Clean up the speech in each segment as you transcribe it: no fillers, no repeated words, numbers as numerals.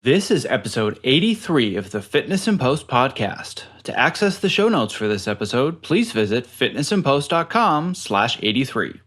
This is episode 83 of the Fitness in Post podcast. To access the show notes for this episode, please visit fitnessinpost.com/83.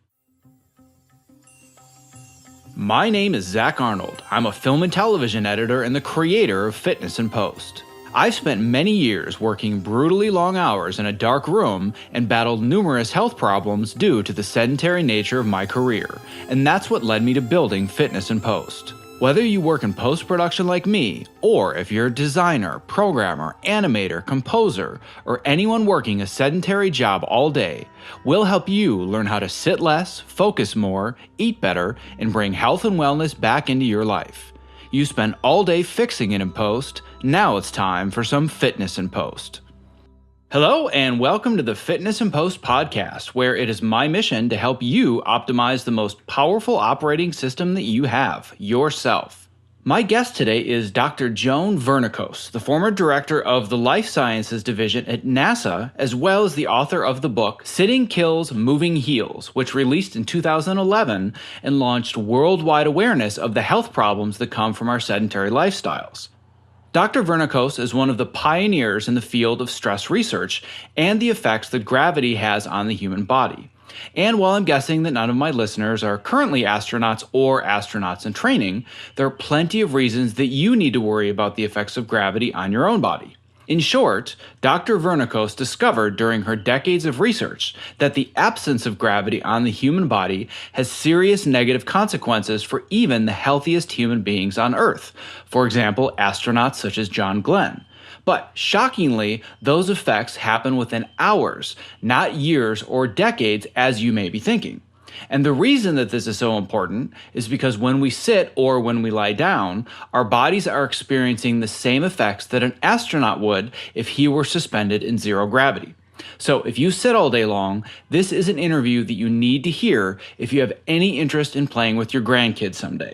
My name is Zach Arnold. I'm a film and television editor and the creator of Fitness in Post. I've spent many years working brutally long hours in a dark room and battled numerous health problems due to the sedentary nature of my career, and that's what led me to building Fitness in Post. Whether you work in post-production like me, or if you're a designer, programmer, animator, composer, or anyone working a sedentary job all day, we'll help you learn how to sit less, focus more, eat better, and bring health and wellness back into your life. You spend all day fixing it in post, now it's time for some fitness in post. Hello and welcome to the Fitness in Post podcast, where it is my mission to help you optimize the most powerful operating system that you have, yourself. My guest today is Dr. Joan Vernikos, the former director of the Life Sciences Division at NASA, as well as the author of the book Sitting Kills, Moving Heals, which released in 2011 and launched worldwide awareness of the health problems that come from our sedentary lifestyles. Dr. Vernikos is one of the pioneers in the field of stress research and the effects that gravity has on the human body. And while I'm guessing that none of my listeners are currently astronauts or astronauts in training, there are plenty of reasons that you need to worry about the effects of gravity on your own body. In short, Dr. Vernikos discovered during her decades of research that the absence of gravity on the human body has serious negative consequences for even the healthiest human beings on Earth. For example, astronauts such as John Glenn. But shockingly, those effects happen within hours, not years or decades as you may be thinking. And the reason that this is so important is because when we sit or when we lie down, our bodies are experiencing the same effects that an astronaut would if he were suspended in zero gravity. So if you sit all day long, this is an interview that you need to hear if you have any interest in playing with your grandkids someday.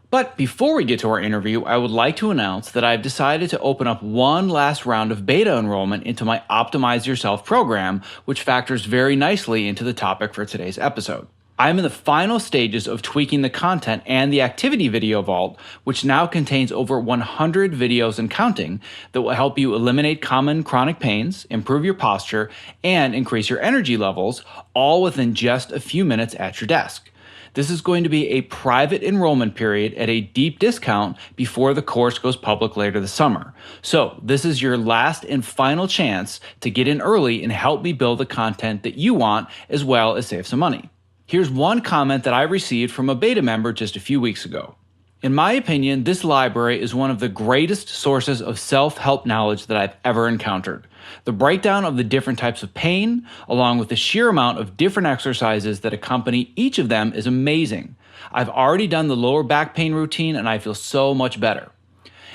But before we get to our interview, I would like to announce that I've decided to open up one last round of beta enrollment into my Optimize Yourself program, which factors very nicely into the topic for today's episode. I'm in the final stages of tweaking the content and the activity video vault, which now contains over 100 videos and counting that will help you eliminate common chronic pains, improve your posture, and increase your energy levels, all within just a few minutes at your desk. This is going to be a private enrollment period at a deep discount before the course goes public later this summer. So this is your last and final chance to get in early and help me build the content that you want, as well as save some money. Here's one comment that I received from a beta member just a few weeks ago. In my opinion, this library is one of the greatest sources of self-help knowledge that I've ever encountered. The breakdown of the different types of pain, along with the sheer amount of different exercises that accompany each of them, is amazing. I've already done the lower back pain routine and I feel so much better.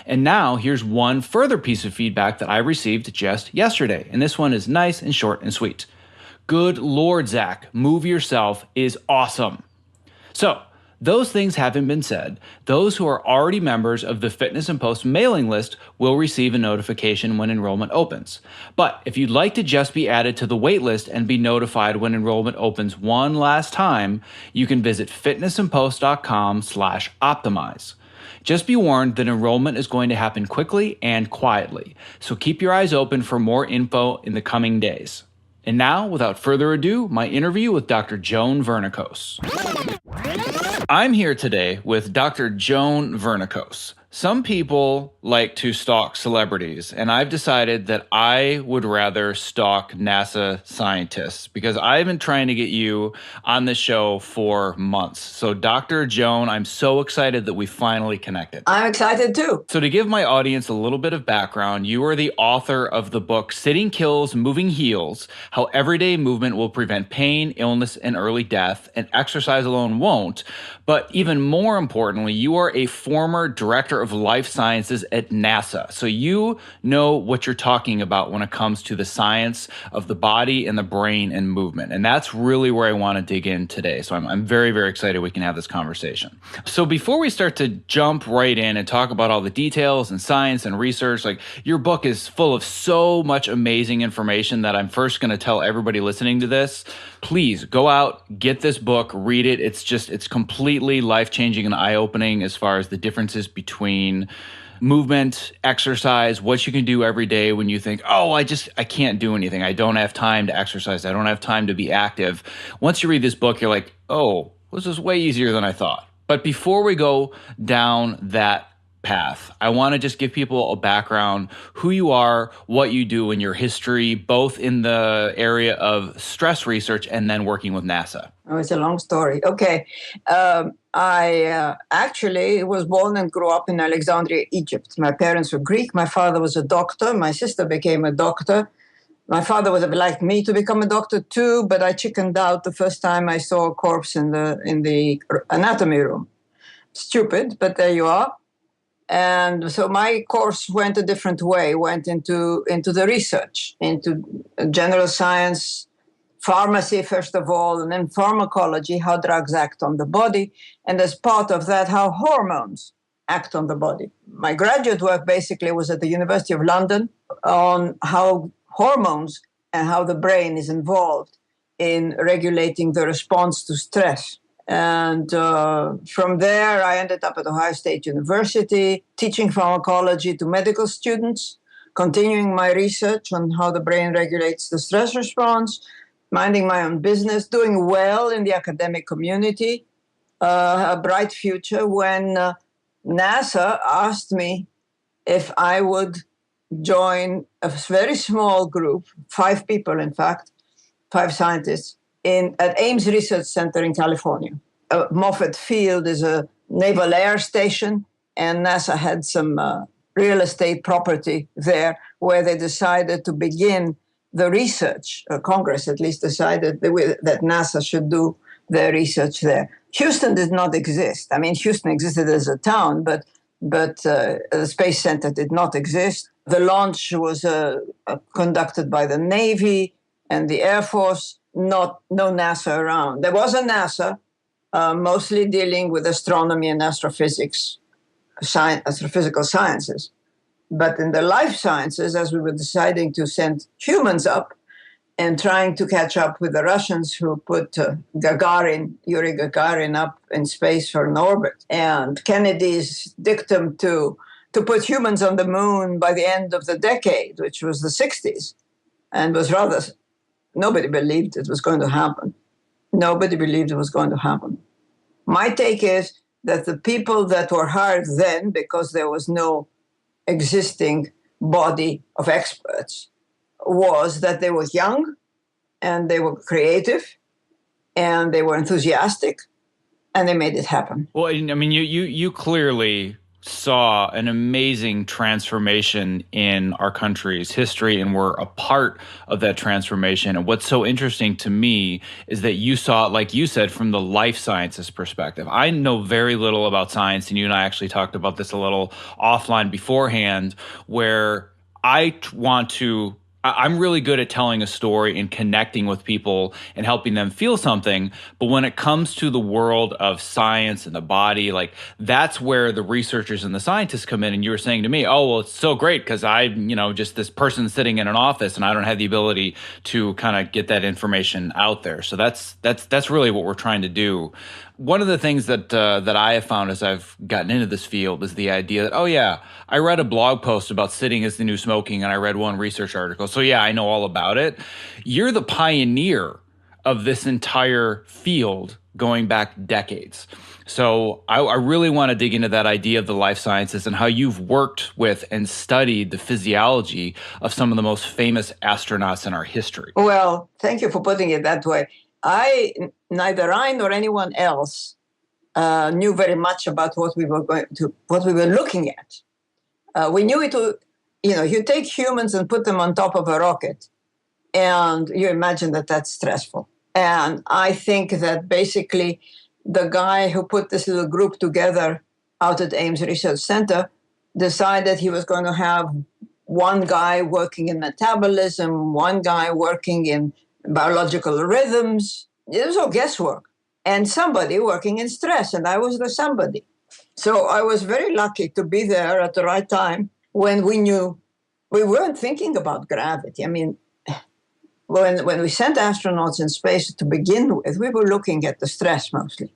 And now here's one further piece of feedback that I received just yesterday, and this one is nice and short and sweet. Good Lord, Zach, Move Yourself is awesome. So, those things having been said, those who are already members of the Fitness in Post mailing list will receive a notification when enrollment opens. But if you'd like to just be added to the wait list and be notified when enrollment opens one last time, you can visit fitnessinpost.com/optimize. Just be warned that enrollment is going to happen quickly and quietly, so keep your eyes open for more info in the coming days. And now, without further ado, my interview with Dr. Joan Vernikos. I'm here today with Dr. Joan Vernikos. Some people like to stalk celebrities, and I've decided that I would rather stalk NASA scientists because I've been trying to get you on this show for months. So Dr. Joan, I'm so excited that we finally connected. I'm excited too. So to give my audience a little bit of background, you are the author of the book Sitting Kills, Moving Heals, How Everyday Movement Will Prevent Pain, Illness, and Early Death, and Exercise Alone Won't. But even more importantly, you are a former director of life sciences at NASA. So you know what you're talking about when it comes to the science of the body and the brain and movement. And that's really where I want to dig in today. So I'm very, very excited we can have this conversation. So before we start to jump right in and talk about all the details and science and research, like your book is full of so much amazing information that I'm first going to tell everybody listening to this, please go out, get this book, read it. It's completely life-changing and eye-opening as far as the differences between movement, exercise, what you can do every day when you think, oh, I can't do anything. I don't have time to exercise. I don't have time to be active. Once you read this book, you're like, oh, this is way easier than I thought. But before we go down that path, I want to just give people a background, who you are, what you do, and your history, both in the area of stress research and then working with NASA. Oh, it's a long story. Okay. I actually was born and grew up in Alexandria, Egypt. My parents were Greek. My father was a doctor. My sister became a doctor. My father would have liked me to become a doctor too, but I chickened out the first time I saw a corpse in the anatomy room. Stupid, but there you are. And so my course went a different way, went into the research, into general science, pharmacy, first of all, and then pharmacology, how drugs act on the body, and as part of that, how hormones act on the body. My graduate work basically was at the University of London on how hormones and how the brain is involved in regulating the response to stress. And from there, I ended up at Ohio State University, teaching pharmacology to medical students, continuing my research on how the brain regulates the stress response, minding my own business, doing well in the academic community, a bright future when NASA asked me if I would join a very small group, 5 people, in fact, 5 scientists, at Ames Research Center in California. Moffett Field is a naval air station, and NASA had some real estate property there where they decided to begin the research. Congress at least decided that NASA should do their research there. Houston did not exist. I mean, Houston existed as a town, but the Space Center did not exist. The launch was conducted by the Navy and the Air Force, no NASA around. There was a NASA, mostly dealing with astronomy and astrophysics, astrophysical sciences. But in the life sciences, as we were deciding to send humans up and trying to catch up with the Russians who put Yuri Gagarin up in space for an orbit, and Kennedy's dictum to put humans on the moon by the end of the decade, which was the 60s, and was rather, nobody believed it was going to happen. Nobody believed it was going to happen. My take is that the people that were hired then, because there was no existing body of experts, was that they were young and they were creative and they were enthusiastic and they made it happen. Well, I mean, you clearly saw an amazing transformation in our country's history and were a part of that transformation. And what's so interesting to me is that you saw it, like you said, from the life sciences perspective. I know very little about science, and you and I actually talked about this a little offline beforehand, where I'm really good at telling a story and connecting with people and helping them feel something. But when it comes to the world of science and the body, like that's where the researchers and the scientists come in. And you were saying to me, oh, well, it's so great because just this person sitting in an office and I don't have the ability to kind of get that information out there. So that's really what we're trying to do. One of the things that I have found as I've gotten into this field is the idea that, oh yeah, I read a blog post about sitting is the new smoking, and I read one research article. So yeah, I know all about it. You're the pioneer of this entire field going back decades. So I really want to dig into that idea of the life sciences and how you've worked with and studied the physiology of some of the most famous astronauts in our history. Well, thank you for putting it that way. Neither I nor anyone else knew very much about what we were looking at. We knew you take humans and put them on top of a rocket, and you imagine that that's stressful. And I think that basically the guy who put this little group together out at Ames Research Center decided he was going to have one guy working in metabolism, one guy working in biological rhythms. It was all guesswork. And somebody working in stress, and I was the somebody. So I was very lucky to be there at the right time when we knew we weren't thinking about gravity. I mean, when we sent astronauts in space to begin with, we were looking at the stress mostly.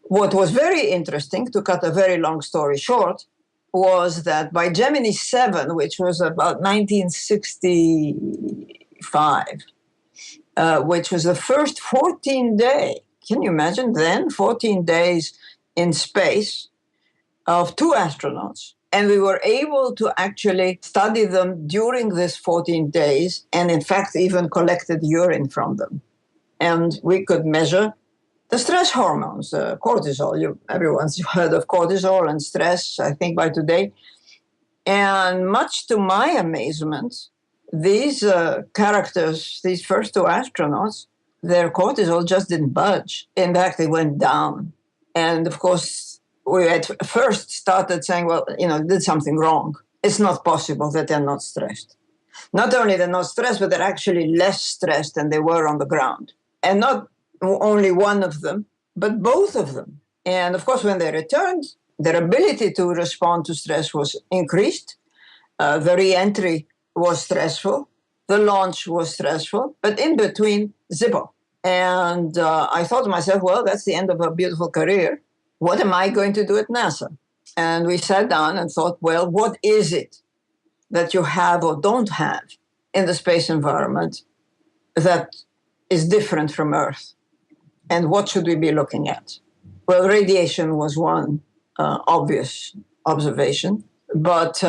What was very interesting, to cut a very long story short, was that by Gemini 7, which was about 1965, which was the first 14 day, can you imagine then, 14 days in space of 2 astronauts. And we were able to actually study them during this 14 days and, in fact, even collected urine from them. And we could measure the stress hormones, cortisol. Everyone's heard of cortisol and stress, I think, by today. And much to my amazement, these characters, these first 2 astronauts, their cortisol just didn't budge. In fact, it went down. And of course, we at first started saying, well, did something wrong. It's not possible that they're not stressed. Not only they're not stressed, but they're actually less stressed than they were on the ground. And not only one of them, but both of them. And of course, when they returned, their ability to respond to stress was increased. The re-entry was stressful. The launch was stressful. But in between, zippo. And I thought to myself, well, that's the end of a beautiful career. What am I going to do at NASA? And we sat down and thought, well, what is it that you have or don't have in the space environment that is different from Earth? And what should we be looking at? Well, radiation was one obvious observation, but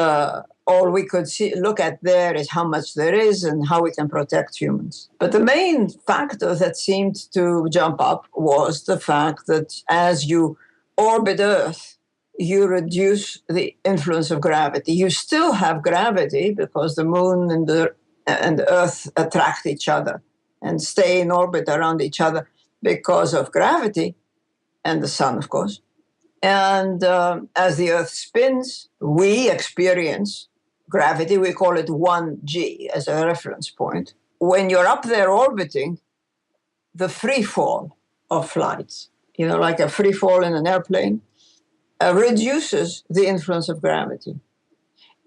all we could look at there is how much there is and how we can protect humans. But the main factor that seemed to jump up was the fact that as you orbit Earth, you reduce the influence of gravity. You still have gravity because the moon and the Earth attract each other and stay in orbit around each other because of gravity and the sun, of course. And as the Earth spins, we experience gravity. We call it 1G as a reference point. When you're up there orbiting, the free fall of flights, like a free fall in an airplane, reduces the influence of gravity.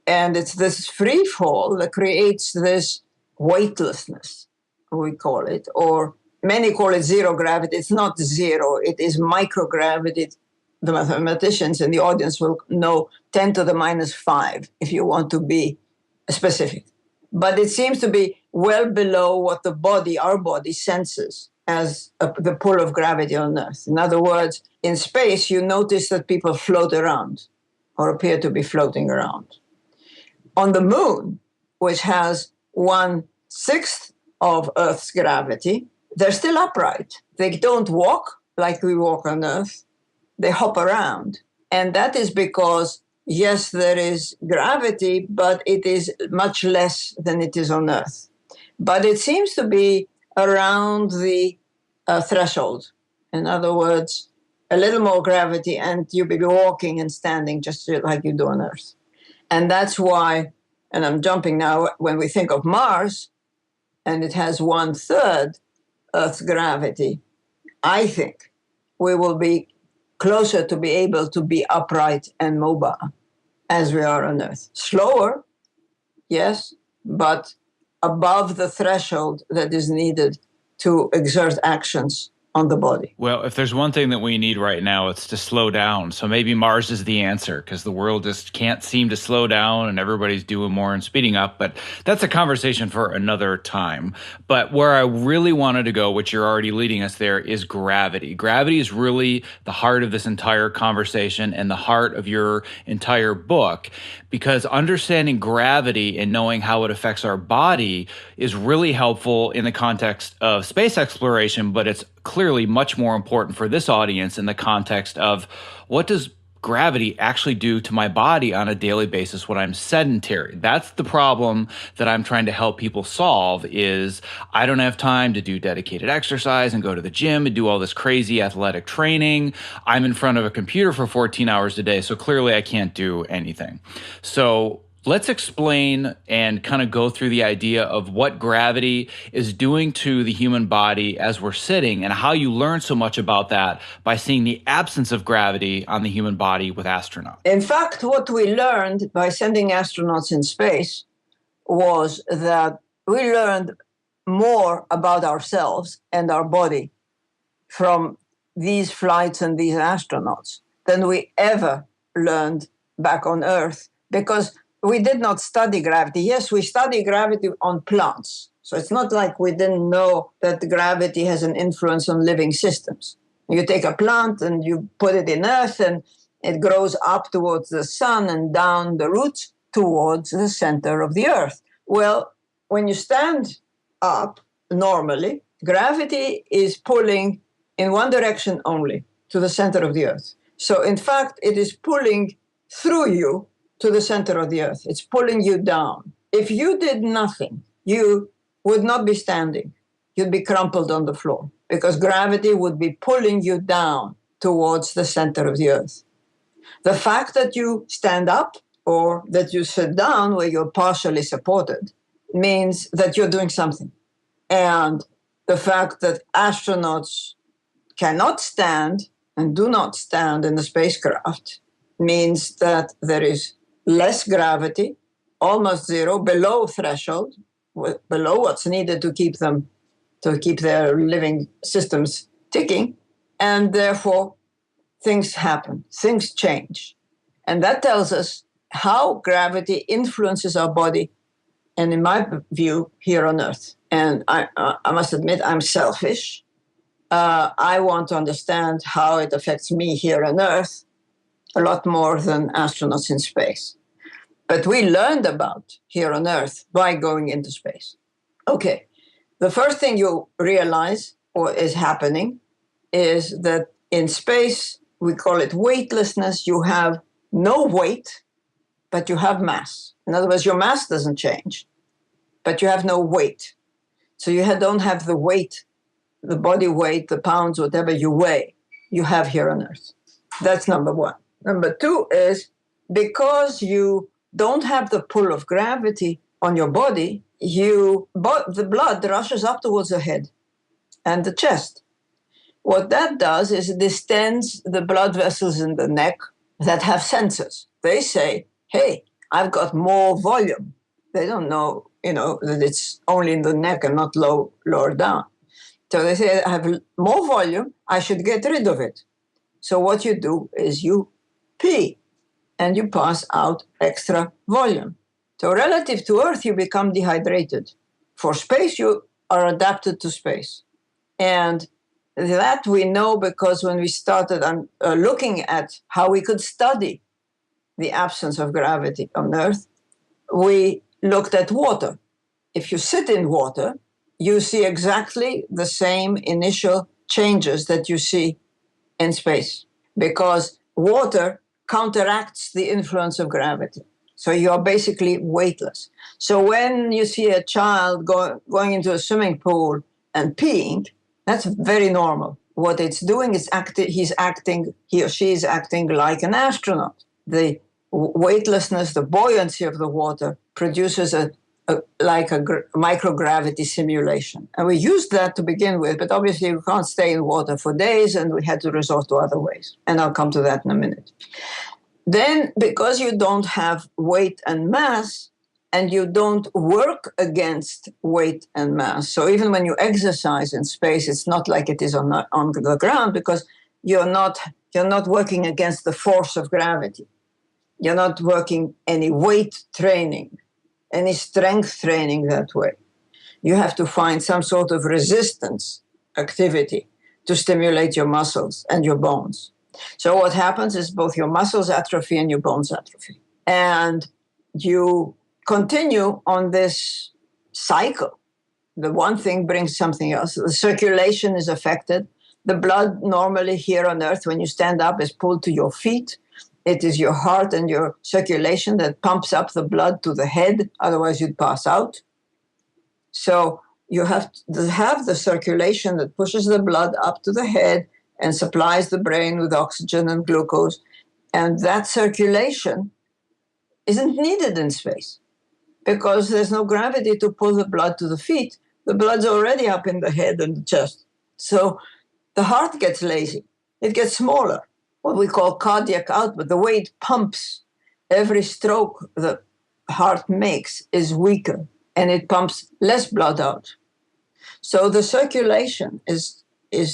And it's this free fall that creates this weightlessness, we call it, or many call it zero gravity. It's not zero, it is microgravity. The mathematicians in the audience will know 10 to the minus 5 if you want to be specific. But it seems to be well below what our body senses as the pull of gravity on Earth. In other words, in space, you notice that people float around or appear to be floating around. On the moon, which has 1/6 of Earth's gravity, they're still upright. They don't walk like we walk on Earth. They hop around. And that is because, yes, there is gravity, but it is much less than it is on Earth. But it seems to be around the threshold. In other words, a little more gravity and you'll be walking and standing just like you do on Earth. And that's why, and I'm jumping now, when we think of Mars, and it has 1/3 Earth's gravity, I think we will be closer to be able to be upright and mobile as we are on Earth. Slower, yes, but above the threshold that is needed to exert actions on the body. Well, if there's one thing that we need right now, it's to slow down. So maybe Mars is the answer because the world just can't seem to slow down and everybody's doing more and speeding up. But that's a conversation for another time. But where I really wanted to go, which you're already leading us there, is gravity. Gravity is really the heart of this entire conversation and the heart of your entire book, because understanding gravity and knowing how it affects our body is really helpful in the context of space exploration, but it's clearly much more important for this audience in the context of what does gravity actually do to my body on a daily basis when I'm sedentary. That's the problem that I'm trying to help people solve is I don't have time to do dedicated exercise and go to the gym and do all this crazy athletic training. I'm in front of a computer for 14 hours a day, so clearly I can't do anything. So let's explain and kind of go through the idea of what gravity is doing to the human body as we're sitting and how you learn so much about that by seeing the absence of gravity on the human body with astronauts. In fact, what we learned by sending astronauts in space was that we learned more about ourselves and our body from these flights and these astronauts than we ever learned back on Earth because we did not study gravity. Yes, we study gravity on plants. So it's not like we didn't know that gravity has an influence on living systems. You take a plant and you put it in Earth and it grows up towards the sun and down the roots towards the center of the Earth. Well, when you stand up normally, gravity is pulling in one direction only, to the center of the Earth. So in fact, it is pulling through you to the center of the Earth. It's pulling you down. If you did nothing, you would not be standing. You'd be crumpled on the floor because gravity would be pulling you down towards the center of the Earth. The fact that you stand up or that you sit down where you're partially supported means that you're doing something. And the fact that astronauts cannot stand and do not stand in the spacecraft means that there is less gravity, almost zero, below threshold, below what's needed to keep their living systems ticking, and therefore things happen, things change. And that tells us how gravity influences our body, and in my view, here on Earth. And I must admit, I'm selfish. I want to understand how it affects me here on Earth a lot more than astronauts in space. But we learned about here on Earth by going into space. Okay, the first thing you realize or is happening is that in space, we call it weightlessness. You have no weight, but you have mass. In other words, your mass doesn't change, but you have no weight. So you don't have the weight, the body weight, the pounds, whatever you weigh, you have here on Earth. That's number one. Number two is because you don't have the pull of gravity on your body, the blood rushes up towards the head and the chest. What that does is it distends the blood vessels in the neck that have sensors. They say, hey, I've got more volume. They don't know, that it's only in the neck and not lower down. So they say, I have more volume, I should get rid of it. So what you do is you pee and you pass out extra volume. So relative to Earth, you become dehydrated. For space, you are adapted to space. And that we know because when we started looking at how we could study the absence of gravity on Earth, we looked at water. If you sit in water, you see exactly the same initial changes that you see in space because water counteracts the influence of gravity. So you're basically weightless. So when you see a child going into a swimming pool and peeing, that's very normal. What it's doing is he or she is acting like an astronaut. The weightlessness, the buoyancy of the water produces a microgravity simulation. And we used that to begin with, but obviously we can't stay in water for days and we had to resort to other ways. And I'll come to that in a minute. Then, because you don't have weight and mass, and you don't work against weight and mass. So even when you exercise in space, it's not like it is on the ground because you're not working against the force of gravity. You're not working any weight training, any strength training that way. You have to find some sort of resistance activity to stimulate your muscles and your bones. So what happens is both your muscles atrophy and your bones atrophy. And you continue on this cycle. The one thing brings something else. The circulation is affected. The blood normally here on Earth, when you stand up, is pulled to your feet. It is your heart and your circulation that pumps up the blood to the head. Otherwise, you'd pass out. So you have to have the circulation that pushes the blood up to the head and supplies the brain with oxygen and glucose. And that circulation isn't needed in space because there's no gravity to pull the blood to the feet. The blood's already up in the head and the chest. So the heart gets lazy. It gets smaller, what we call cardiac output. The way it pumps every stroke the heart makes is weaker, and it pumps less blood out. So the circulation is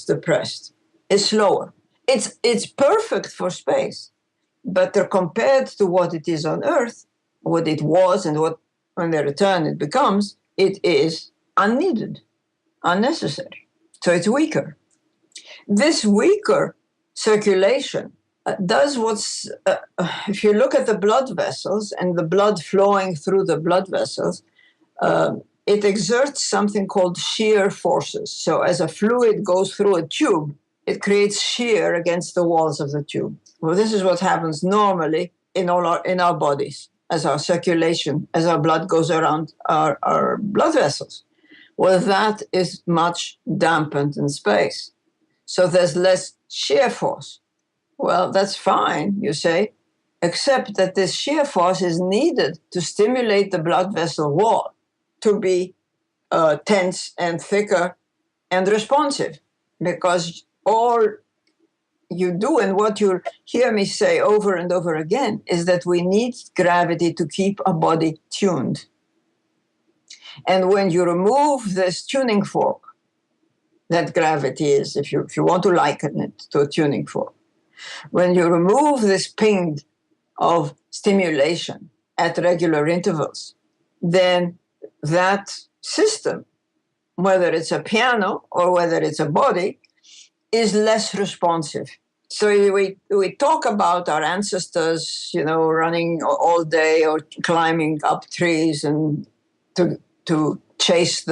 depressed. It's slower. It's perfect for space But they're compared to what it is on Earth, what it was, and what when they return it is unneeded, unnecessary. So it's weaker. This weaker circulation does if you look at the blood vessels and the blood flowing through the blood vessels, it exerts something called shear forces. So as a fluid goes through a tube, it creates shear against the walls of the tube. Well, this is what happens normally in our bodies as our circulation, as our blood goes around our blood vessels. Well, that is much dampened in space. So there's less shear force. Well, that's fine, you say, except that this shear force is needed to stimulate the blood vessel wall to be tense and thicker and responsive, because all you do and what you hear me say over and over again is that we need gravity to keep a body tuned. And when you remove this tuning fork, that gravity is, if you want to liken it to a tuning fork, when you remove this ping of stimulation at regular intervals, then that system, whether it's a piano or whether it's a body, is less responsive. So we talk about our ancestors, running all day or climbing up trees and to chase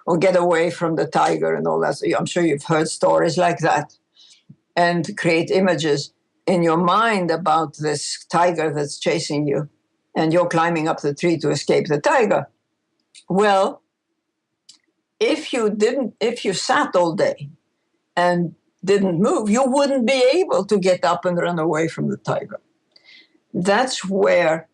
or get away from the tiger and all that. So I'm sure you've heard stories like that and create images in your mind about this tiger that's chasing you and you're climbing up the tree to escape the tiger. Well, if you sat all day and didn't move, you wouldn't be able to get up and run away from the tiger. That's where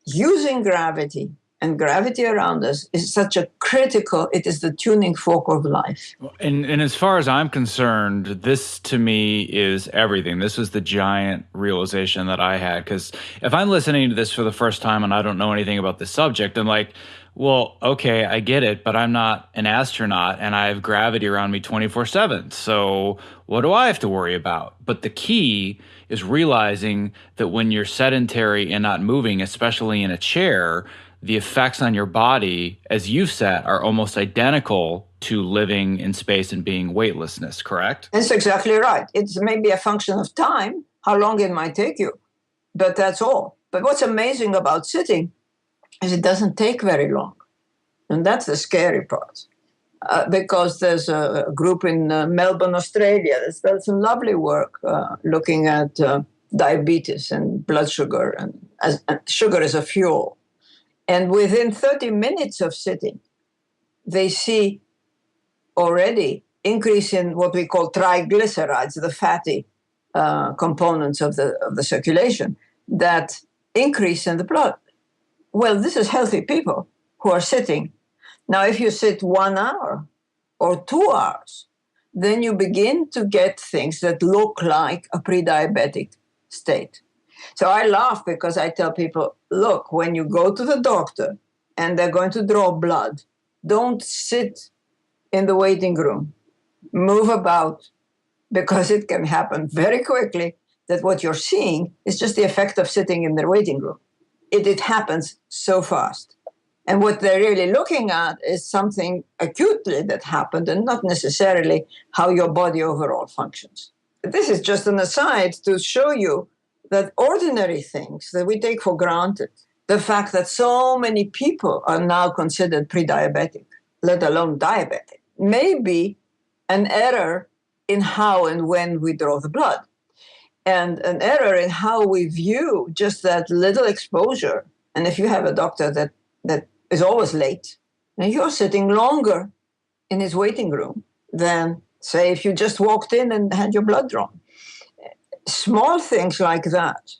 using gravity and gravity around us is such a critical, it is the tuning fork of life. And as far as I'm concerned, this to me is everything. This was the giant realization that I had. Because if I'm listening to this for the first time and I don't know anything about this subject, I'm like, well, okay, I get it, but I'm not an astronaut and I have gravity around me 24/7. So what do I have to worry about? But the key is realizing that when you're sedentary and not moving, especially in a chair, the effects on your body, as you've said, are almost identical to living in space and being weightlessness, correct? That's exactly right. It's maybe a function of time, how long it might take you, but that's all. But what's amazing about sitting is it doesn't take very long. And that's the scary part. Because there's a group in Melbourne, Australia, that's done some lovely work looking at diabetes and blood sugar, and sugar as a fuel. And within 30 minutes of sitting, they see already increase in what we call triglycerides, the fatty components of the circulation, that increase in the blood. Well, this is healthy people who are sitting. Now, if you sit 1 hour or 2 hours, then you begin to get things that look like a pre-diabetic state. So I laugh because I tell people, look, when you go to the doctor and they're going to draw blood, don't sit in the waiting room. Move about, because it can happen very quickly that what you're seeing is just the effect of sitting in the waiting room. It happens so fast. And what they're really looking at is something acutely that happened and not necessarily how your body overall functions. This is just an aside to show you that ordinary things that we take for granted, the fact that so many people are now considered pre-diabetic, let alone diabetic, may be an error in how and when we draw the blood, and an error in how we view just that little exposure. And if you have a doctor that is always late, and you're sitting longer in his waiting room than, say, if you just walked in and had your blood drawn. Small things like that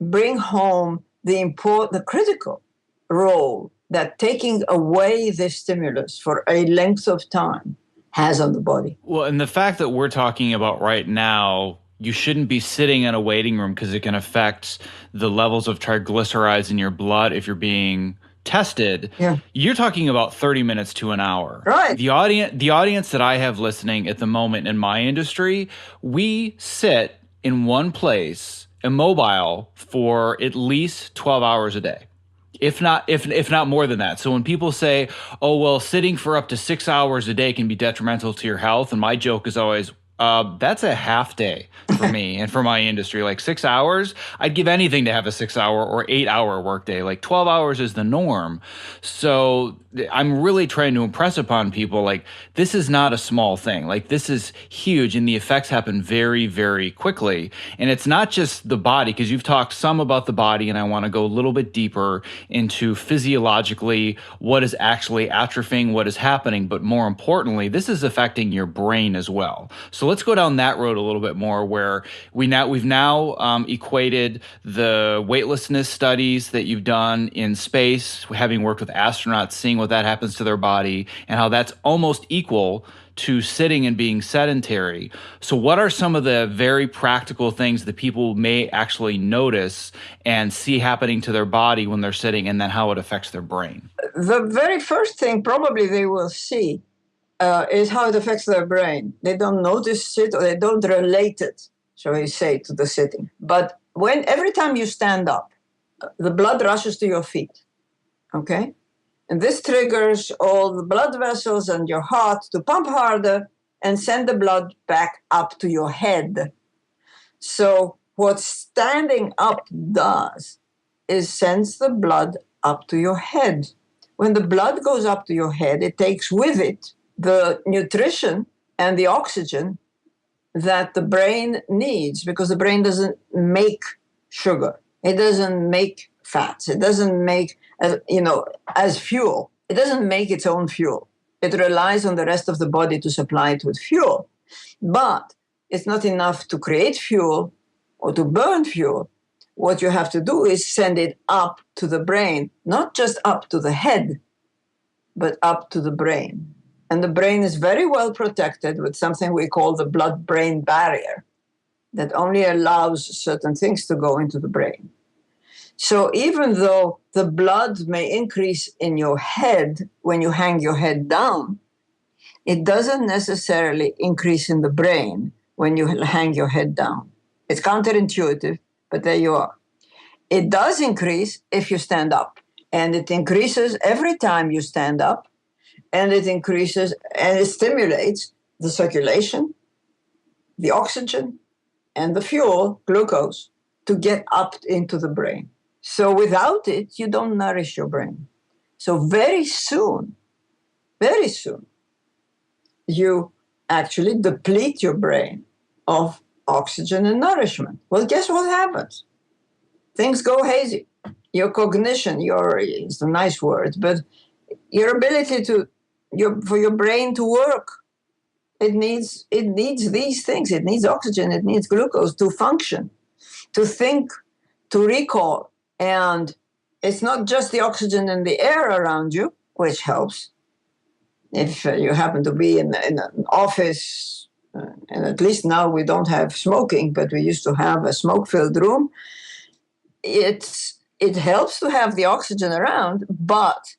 bring home the critical role that taking away this stimulus for a length of time has on the body. Well, and the fact that we're talking about right now, you shouldn't be sitting in a waiting room because it can affect the levels of triglycerides in your blood if you're being tested. Yeah. You're talking about 30 minutes to an hour. Right. The audience that I have listening at the moment in my industry, we sit in one place immobile for at least 12 hours a day. If not more than that. So when people say, "Oh, well, sitting for up to 6 hours a day can be detrimental to your health," and my joke is always, that's a half day for me and for my industry. Like 6 hours, I'd give anything to have a 6 hour or 8 hour workday. Like 12 hours is the norm. So I'm really trying to impress upon people, like, this is not a small thing. Like, this is huge, and the effects happen very, very quickly. And it's not just the body, because you've talked some about the body, and I want to go a little bit deeper into physiologically what is actually atrophying, what is happening. But more importantly, this is affecting your brain as well. So let's go down that road a little bit more, where we've now equated the weightlessness studies that you've done in space, having worked with astronauts, seeing what that happens to their body, and how that's almost equal to sitting and being sedentary. So what are some of the very practical things that people may actually notice and see happening to their body when they're sitting, and then how it affects their brain? The very first thing probably they will see is how it affects their brain. They don't notice it, or they don't relate it, shall we say, to the sitting. But every time you stand up, the blood rushes to your feet, okay? And this triggers all the blood vessels and your heart to pump harder and send the blood back up to your head. So what standing up does is sends the blood up to your head. When the blood goes up to your head, it takes with it the nutrition and the oxygen that the brain needs, because the brain doesn't make sugar. It doesn't make fats. It doesn't make, as fuel. It doesn't make its own fuel. It relies on the rest of the body to supply it with fuel. But it's not enough to create fuel or to burn fuel. What you have to do is send it up to the brain, not just up to the head, but up to the brain. And the brain is very well protected with something we call the blood-brain barrier that only allows certain things to go into the brain. So even though the blood may increase in your head when you hang your head down, it doesn't necessarily increase in the brain when you hang your head down. It's counterintuitive, but there you are. It does increase if you stand up, and it increases every time you stand up, and it increases and it stimulates the circulation, the oxygen, and the fuel, glucose, to get up into the brain. So without it, you don't nourish your brain. So very soon, you actually deplete your brain of oxygen and nourishment. Well, guess what happens? Things go hazy. Your cognition, it's a nice word, but your ability for your brain to work, it needs these things. It needs oxygen, it needs glucose to function, to think, to recall. And it's not just the oxygen in the air around you, which helps. If you happen to be in an office, and at least now we don't have smoking, but we used to have a smoke-filled room, it helps to have the oxygen around, but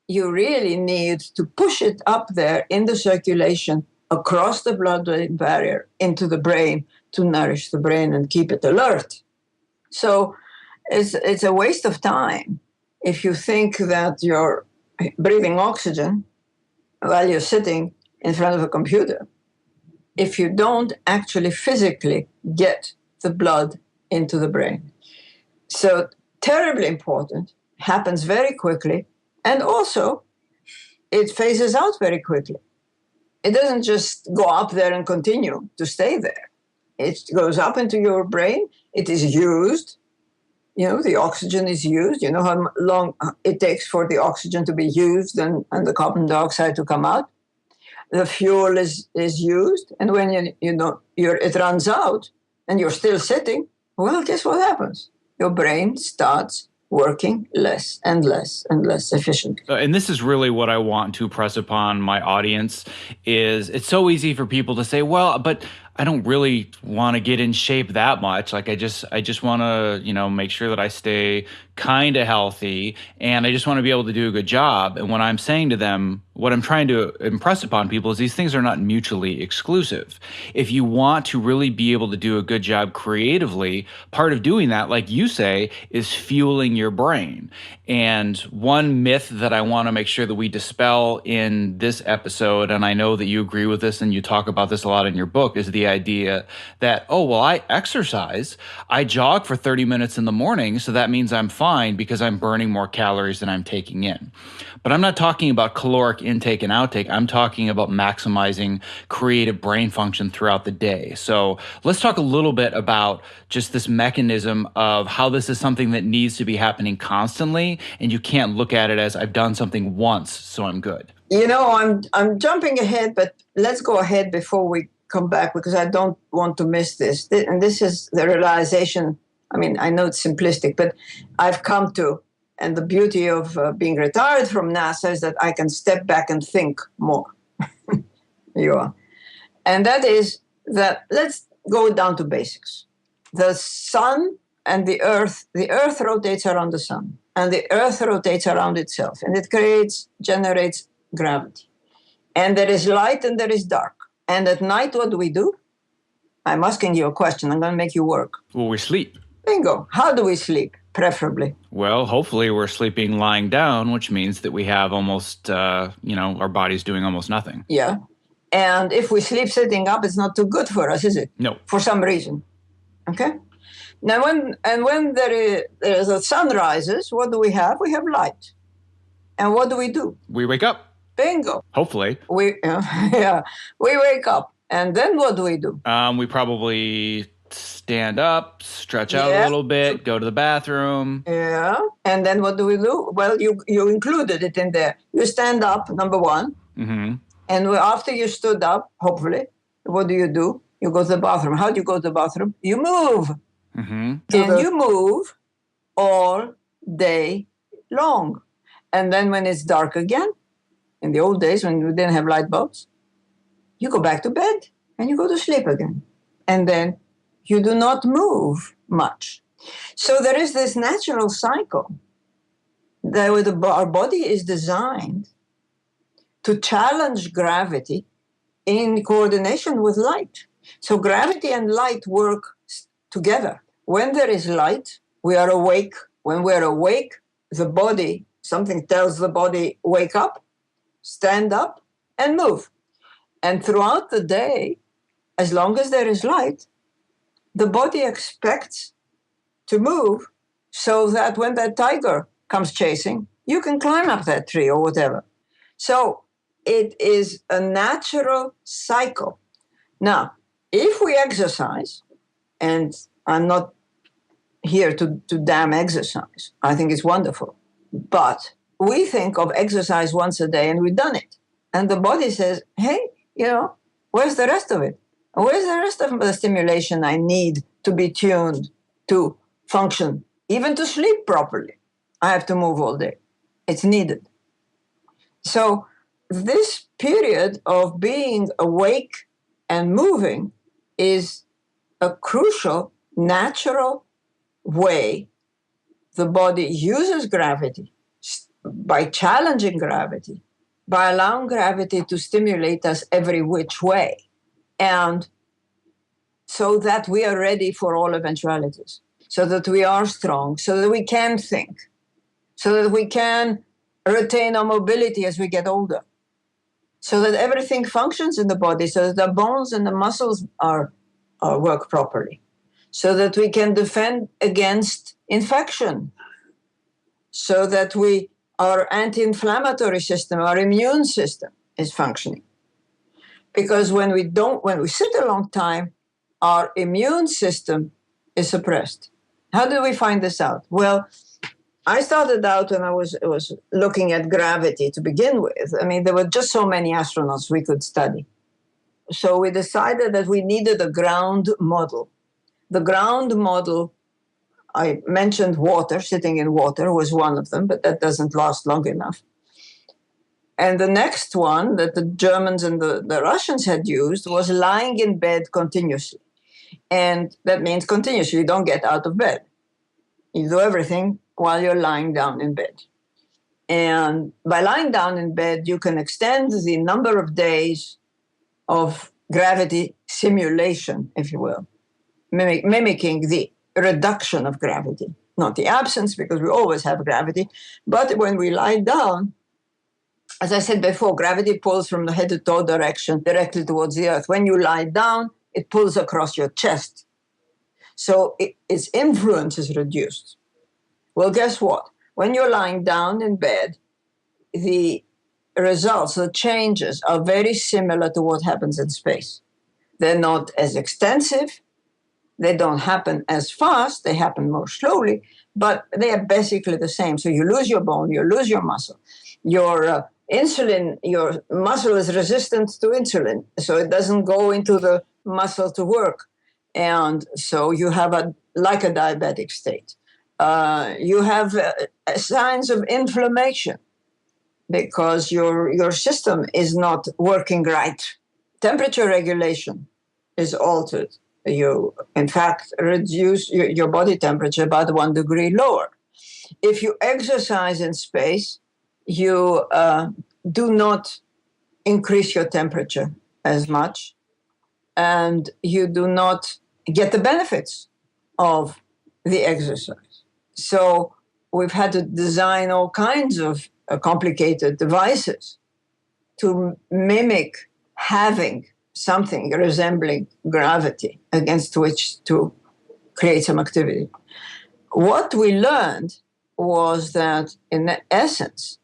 you really need to push it up there in the circulation across the blood-brain barrier into the brain to nourish the brain and keep it alert. So it's a waste of time if you think that you're breathing oxygen while you're sitting in front of a computer, if you don't actually physically get the blood into the brain. So terribly important, happens very quickly, and also it phases out very quickly. It doesn't just go up there and continue to stay there. It goes up into your brain, it is used, the oxygen is used. You know how long it takes for the oxygen to be used and the carbon dioxide to come out. The fuel is used, and when it runs out and you're still sitting, well, guess what happens? Your brain starts working less and less and less efficiently. And this is really what I want to press upon my audience is it's so easy for people to say, well, but I don't really want to get in shape that much. Like I just want to, make sure that I stay kind of healthy, and I just want to be able to do a good job. And when I'm saying to them, What I'm trying to impress upon people is these things are not mutually exclusive. If you want to really be able to do a good job creatively, part of doing that, like you say, is fueling your brain. And one myth that I want to make sure that we dispel in this episode, and I know that you agree with this and you talk about this a lot in your book, is the idea that, oh, well, I exercise, I jog for 30 minutes in the morning, so that means I'm fine because I'm burning more calories than I'm taking in. But I'm not talking about caloric intake and outtake. I'm talking about maximizing creative brain function throughout the day. So let's talk a little bit about just this mechanism of how this is something that needs to be happening constantly, and you can't look at it as I've done something once, so I'm good. I'm jumping ahead, but let's go ahead before we come back because I don't want to miss this. And this is the realization. I mean, I know it's simplistic, but I've come to. And the beauty of being retired from NASA is that I can step back and think more. You are. And that is that let's go down to basics. The sun and the earth rotates around the sun, and the earth rotates around itself, and it generates gravity. And there is light and there is dark. And at night, what do? I'm asking you a question. I'm going to make you work. Well, we sleep. Bingo. How do we sleep, preferably? Well, hopefully we're sleeping lying down, which means that we have almost, our body's doing almost nothing. Yeah. And if we sleep sitting up, it's not too good for us, is it? No. For some reason. Okay? Now, when there is a sun rises, what do we have? We have light. And what do? We wake up. Bingo. Hopefully. We wake up. And then what do? We probably stand up, stretch out a little bit, go to the bathroom. Yeah. And then what do we do? Well, you included it in there. You stand up, number one. Mm-hmm. And after you stood up, hopefully, what do? You go to the bathroom. How do you go to the bathroom? You move. Mm-hmm. And you move all day long. And then when it's dark again, in the old days when we didn't have light bulbs, you go back to bed and you go to sleep again. And then you do not move much. So there is this natural cycle that our body is designed to challenge gravity in coordination with light. So gravity and light work together. When there is light, we are awake. When we are awake, something tells the body, wake up, stand up, and move. And throughout the day, as long as there is light, the body expects to move so that when that tiger comes chasing, you can climb up that tree or whatever. So it is a natural cycle. Now, if we exercise, and I'm not here to damn exercise, I think it's wonderful, but we think of exercise once a day and we've done it. And the body says, hey, where's the rest of it? Where's the rest of the stimulation I need to be tuned to function? Even to sleep properly, I have to move all day. It's needed. So this period of being awake and moving is a crucial, natural way the body uses gravity by challenging gravity, by allowing gravity to stimulate us every which way. And so that we are ready for all eventualities, so that we are strong, so that we can think, so that we can retain our mobility as we get older, so that everything functions in the body, so that the bones and the muscles are work properly, so that we can defend against infection, so that our anti-inflammatory system, our immune system is functioning. Because when we sit a long time, our immune system is suppressed. How do we find this out? Well, I started out when I was looking at gravity to begin with. I mean, there were just so many astronauts we could study. So we decided that we needed a ground model. The ground model, I mentioned water, sitting in water was one of them, but that doesn't last long enough. And the next one that the Germans and the Russians had used was lying in bed continuously. And that means continuously. You don't get out of bed. You do everything while you're lying down in bed. And by lying down in bed, you can extend the number of days of gravity simulation, if you will, mimicking the reduction of gravity, not the absence, because we always have gravity. But when we lie down, as I said before, gravity pulls from the head to toe direction directly towards the earth. When you lie down, it pulls across your chest. So its influence is reduced. Well, guess what? When you're lying down in bed, the results, the changes are very similar to what happens in space. They're not as extensive. They don't happen as fast. They happen more slowly, but they are basically the same. So you lose your bone, you lose your muscle. Your insulin, your muscle is resistant to insulin, so it doesn't go into the muscle to work. And so you have like a diabetic state. You have signs of inflammation because your system is not working right. Temperature regulation is altered. You, in fact, reduce your body temperature about 1 degree lower. If you exercise in space, you do not increase your temperature as much, and you do not get the benefits of the exercise. So we've had to design all kinds of complicated devices to mimic having something resembling gravity against which to create some activity. What we learned was that, in essence,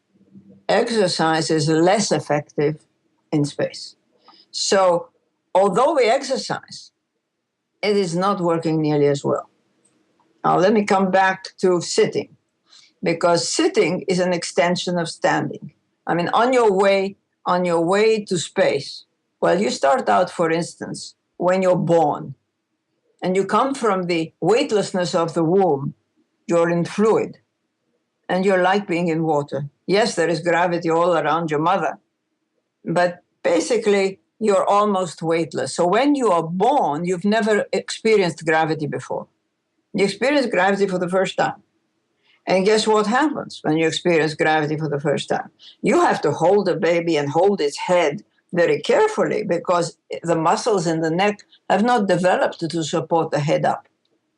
exercise is less effective in space. So, although we exercise, it is not working nearly as well. Now, let me come back to sitting, because sitting is an extension of standing. I mean, on your way to space, well, you start out, for instance, when you're born, and you come from the weightlessness of the womb, you're in fluid, and you're like being in water. Yes, there is gravity all around your mother, but basically, you're almost weightless. So when you are born, you've never experienced gravity before. You experience gravity for the first time. And guess what happens when you experience gravity for the first time? You have to hold the baby and hold its head very carefully because the muscles in the neck have not developed to support the head up.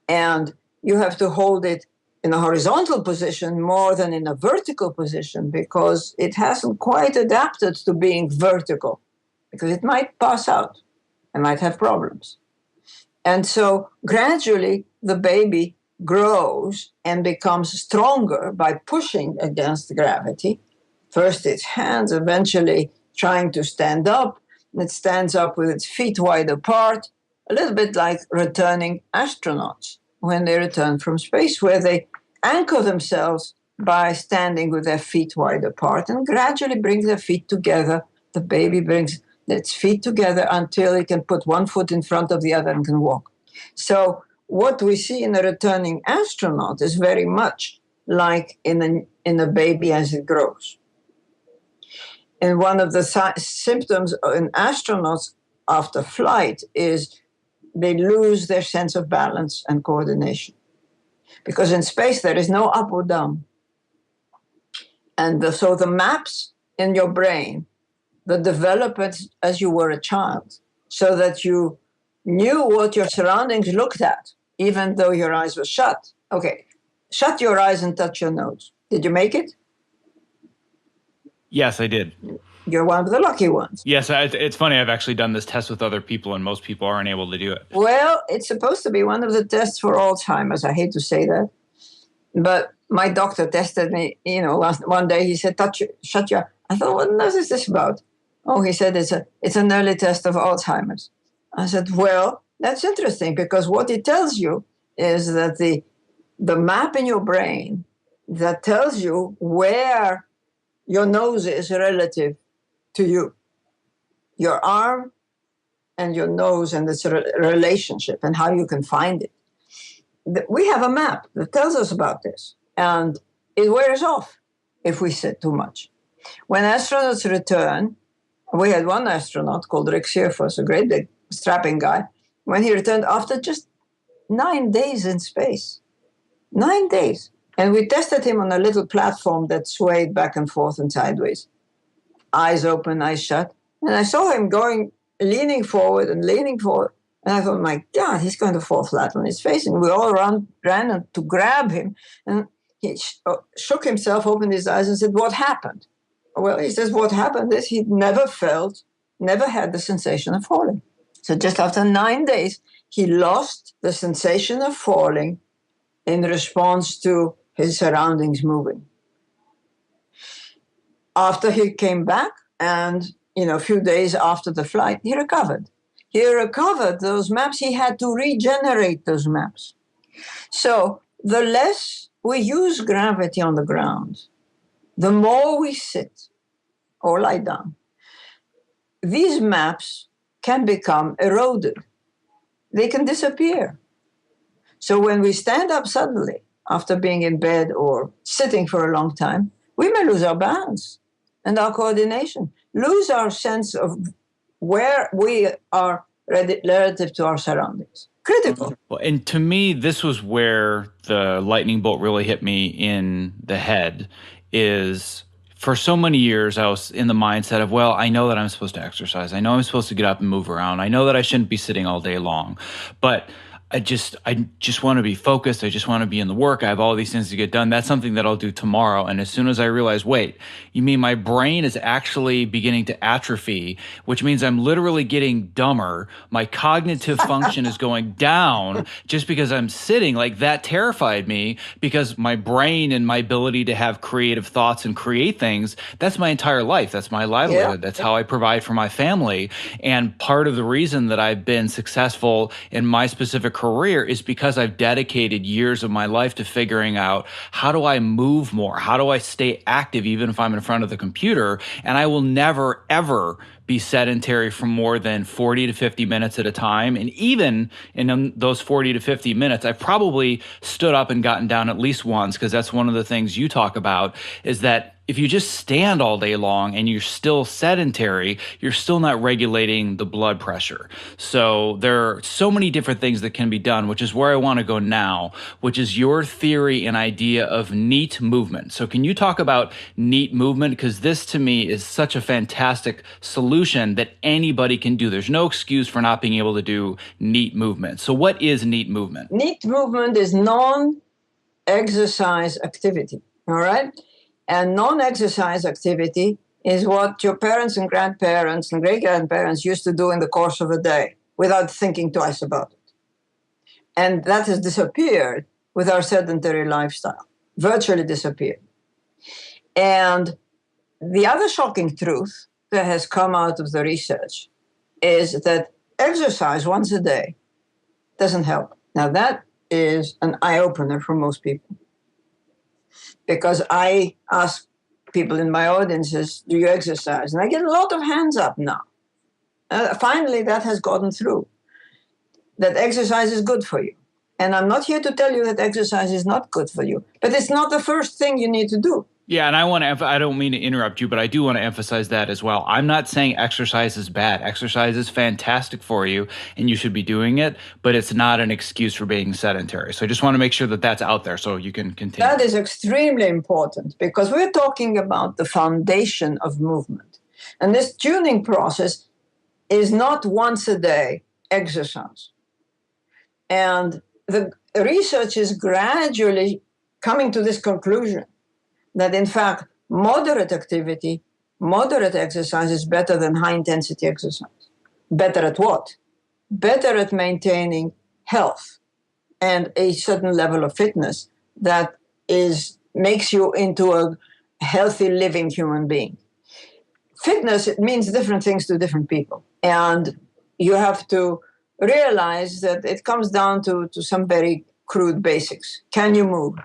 And you have to hold it in a horizontal position more than in a vertical position because it hasn't quite adapted to being vertical, because it might pass out and might have problems. And so gradually the baby grows and becomes stronger by pushing against gravity. First its hands, eventually trying to stand up. It stands up with its feet wide apart, a little bit like returning astronauts when they return from space, where they anchor themselves by standing with their feet wide apart and gradually bring their feet together. The baby brings its feet together until it can put one foot in front of the other and can walk. So what we see in a returning astronaut is very much like in a baby as it grows. And one of the symptoms in astronauts after flight is they lose their sense of balance and coordination. Because in space, there is no up or down. And so the maps in your brain that develop as you were a child, so that you knew what your surroundings looked at, even though your eyes were shut. Okay, shut your eyes and touch your nose. Did you make it? Yes, I did. You're one of the lucky ones. Yes, it's funny. I've actually done this test with other people, and most people aren't able to do it. Well, it's supposed to be one of the tests for Alzheimer's. I hate to say that. But my doctor tested me, one day he said, shut your... I thought, what on earth is this about? Oh, he said, it's an early test of Alzheimer's. I said, well, that's interesting, because what it tells you is that the map in your brain that tells you where your nose is relative to you, your arm and your nose, and its relationship and how you can find it. We have a map that tells us about this, and it wears off if we sit too much. When astronauts return, we had one astronaut called Rick Searfoss, a great big strapping guy. When he returned after just 9 days in space, 9 days, And we tested him on a little platform that swayed back and forth and sideways. Eyes open, eyes shut. And I saw him leaning forward. And I thought, my God, he's going to fall flat on his face. And we all ran to grab him. And he shook himself, opened his eyes, and said, what happened? Well, he says, what happened is he never had the sensation of falling. So just after 9 days, he lost the sensation of falling in response to his surroundings moving. After he came back, and a few days after the flight, he recovered. He recovered those maps. He had to regenerate those maps. So the less we use gravity on the ground, the more we sit or lie down, these maps can become eroded. They can disappear. So when we stand up suddenly after being in bed or sitting for a long time, we may lose our balance and our coordination, lose our sense of where we are relative to our surroundings. Critical. Well, and to me, this was where the lightning bolt really hit me in the head. Is for so many years, I was in the mindset of, well, I know that I'm supposed to exercise. I know I'm supposed to get up and move around. I know that I shouldn't be sitting all day long, but I just want to be focused. I just want to be in the work. I have all these things to get done. That's something that I'll do tomorrow. And as soon as I realize, wait, you mean my brain is actually beginning to atrophy, which means I'm literally getting dumber. My cognitive function is going down just because I'm sitting. Like, that terrified me, because my brain and my ability to have creative thoughts and create things, that's my entire life. That's my livelihood. Yeah. That's how I provide for my family. And part of the reason that I've been successful in my specific career is because I've dedicated years of my life to figuring out, how do I move more? How do I stay active even if I'm in front of the computer? And I will never, ever be sedentary for more than 40 to 50 minutes at a time. And even in those 40 to 50 minutes, I've probably stood up and gotten down at least once, because that's one of the things you talk about, is that if you just stand all day long and you're still sedentary, you're still not regulating the blood pressure. So there are so many different things that can be done, which is where I want to go now, which is your theory and idea of neat movement. So can you talk about neat movement? Because this to me is such a fantastic solution that anybody can do. There's no excuse for not being able to do neat movement. So what is neat movement? Neat movement is non-exercise activity, all right? And non-exercise activity is what your parents and grandparents and great-grandparents used to do in the course of a day without thinking twice about it. And that has disappeared with our sedentary lifestyle, virtually disappeared. And the other shocking truth that has come out of the research is that exercise once a day doesn't help. Now, that is an eye-opener for most people. Because I ask people in my audiences, do you exercise? And I get a lot of hands up now. Finally, that has gotten through, that exercise is good for you. And I'm not here to tell you that exercise is not good for you, but it's not the first thing you need to do. Yeah, and I don't mean to interrupt you, but I do want to emphasize that as well. I'm not saying exercise is bad. Exercise is fantastic for you, and you should be doing it, but it's not an excuse for being sedentary. So I just want to make sure that that's out there so you can continue. That is extremely important, because we're talking about the foundation of movement. And this tuning process is not once a day exercise. And the research is gradually coming to this conclusion that, in fact, moderate activity, moderate exercise is better than high-intensity exercise. Better at what? Better at maintaining health and a certain level of fitness that makes you into a healthy, living human being. Fitness, it means different things to different people. And you have to realize that it comes down to some very crude basics. Can you move?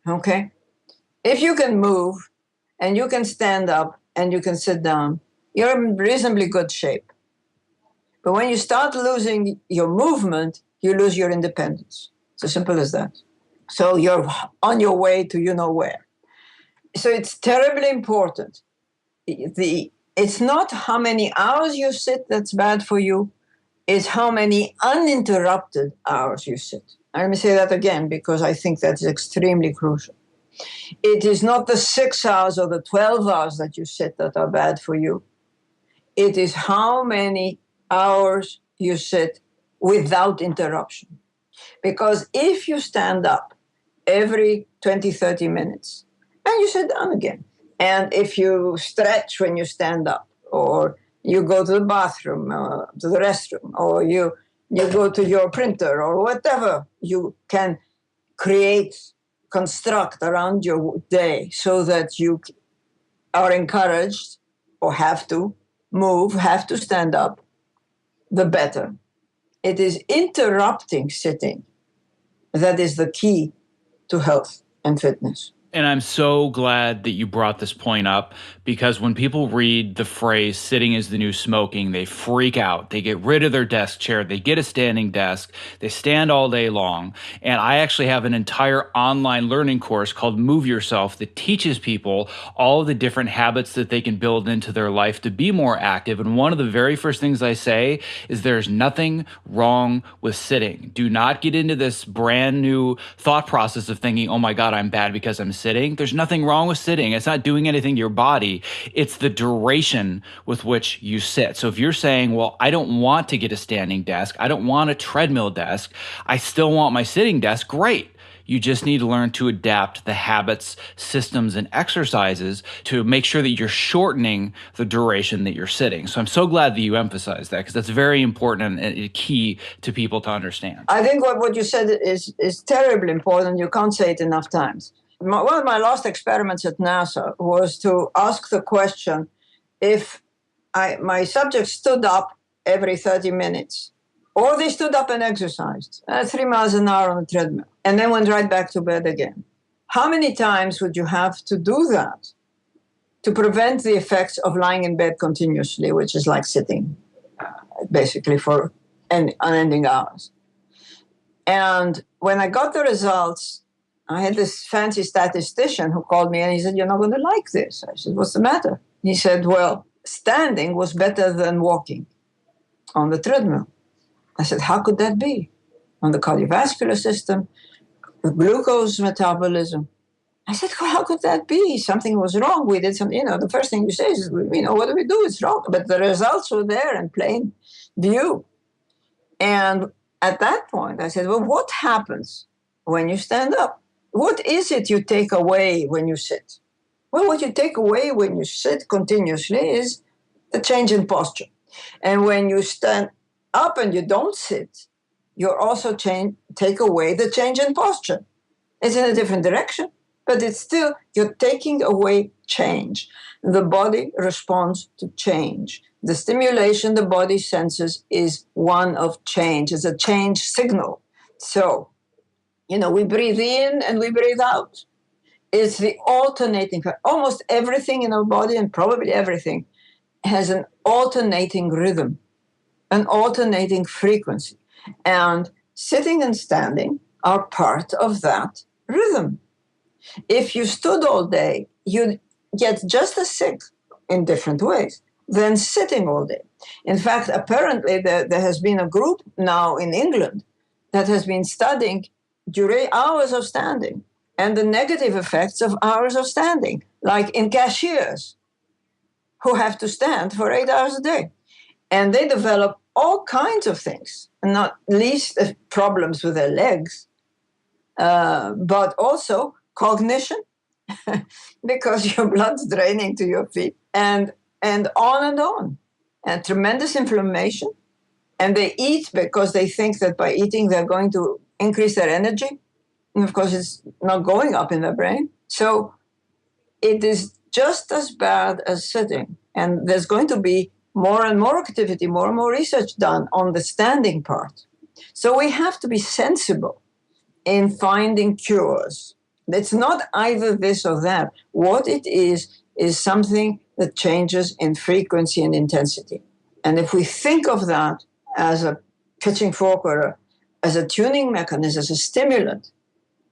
Okay? If you can move and you can stand up and you can sit down, you're in reasonably good shape. But when you start losing your movement, you lose your independence. It's as simple as that. So you're on your way to you know where. So it's terribly important. It's not how many hours you sit that's bad for you. It's how many uninterrupted hours you sit. Let me say that again, because I think that's extremely crucial. It is not the 6 hours or the 12 hours that you sit that are bad for you. It is how many hours you sit without interruption. Because if you stand up every 20, 30 minutes, and you sit down again, and if you stretch when you stand up, or you go to the bathroom, to the restroom, or you go to your printer, or whatever you can construct around your day so that you are encouraged or have to move, have to stand up, the better. It is interrupting sitting that is the key to health and fitness. And I'm so glad that you brought this point up, because when people read the phrase sitting is the new smoking, they freak out. They get rid of their desk chair. They get a standing desk. They stand all day long. And I actually have an entire online learning course called Move Yourself that teaches people all of the different habits that they can build into their life to be more active. And one of the very first things I say is there's nothing wrong with sitting. Do not get into this brand new thought process of thinking, oh my God, I'm bad because I'm sitting. There's nothing wrong with sitting. It's not doing anything to your body. It's the duration with which you sit. So if you're saying, well, I don't want to get a standing desk, I don't want a treadmill desk, I still want my sitting desk, great. You just need to learn to adapt the habits, systems, and exercises to make sure that you're shortening the duration that you're sitting. So I'm so glad that you emphasized that, because that's very important and key to people to understand. I think what you said is terribly important. You can't say it enough times. One of my last experiments at NASA was to ask the question, if my subjects stood up every 30 minutes, or they stood up and exercised 3 miles an hour on a treadmill, and then went right back to bed again, how many times would you have to do that to prevent the effects of lying in bed continuously, which is like sitting basically for unending hours? And when I got the results, I had this fancy statistician who called me and he said, "You're not going to like this." I said, "What's the matter?" He said, "Well, standing was better than walking on the treadmill." I said, "How could that be?" On the cardiovascular system, the glucose metabolism. I said, "Well, how could that be? Something was wrong. We did something." The first thing you say is, what do we do? It's wrong. But the results were there in plain view. And at that point, I said, well, what happens when you stand up? What is it you take away when you sit? Well, what you take away when you sit continuously is the change in posture. And when you stand up and you don't sit, you're also take away the change in posture. It's in a different direction, but it's still, you're taking away change. The body responds to change. The stimulation the body senses is one of change. It's a change signal. So, we breathe in and we breathe out. It's the alternating. Almost everything in our body, and probably everything, has an alternating rhythm, an alternating frequency. And sitting and standing are part of that rhythm. If you stood all day, you'd get just as sick in different ways than sitting all day. In fact, apparently there has been a group now in England that has been studying hours of standing and the negative effects of hours of standing, like in cashiers who have to stand for 8 hours a day. And they develop all kinds of things, not least problems with their legs, but also cognition, because your blood's draining to your feet, and on, and tremendous inflammation. And they eat because they think that by eating they're going to increase their energy. And of course, it's not going up in their brain. So it is just as bad as sitting. And there's going to be more and more activity, more and more research done on the standing part. So we have to be sensible in finding cures. It's not either this or that. What it is something that changes in frequency and intensity. And if we think of that as a pitching fork or as a tuning mechanism, as a stimulant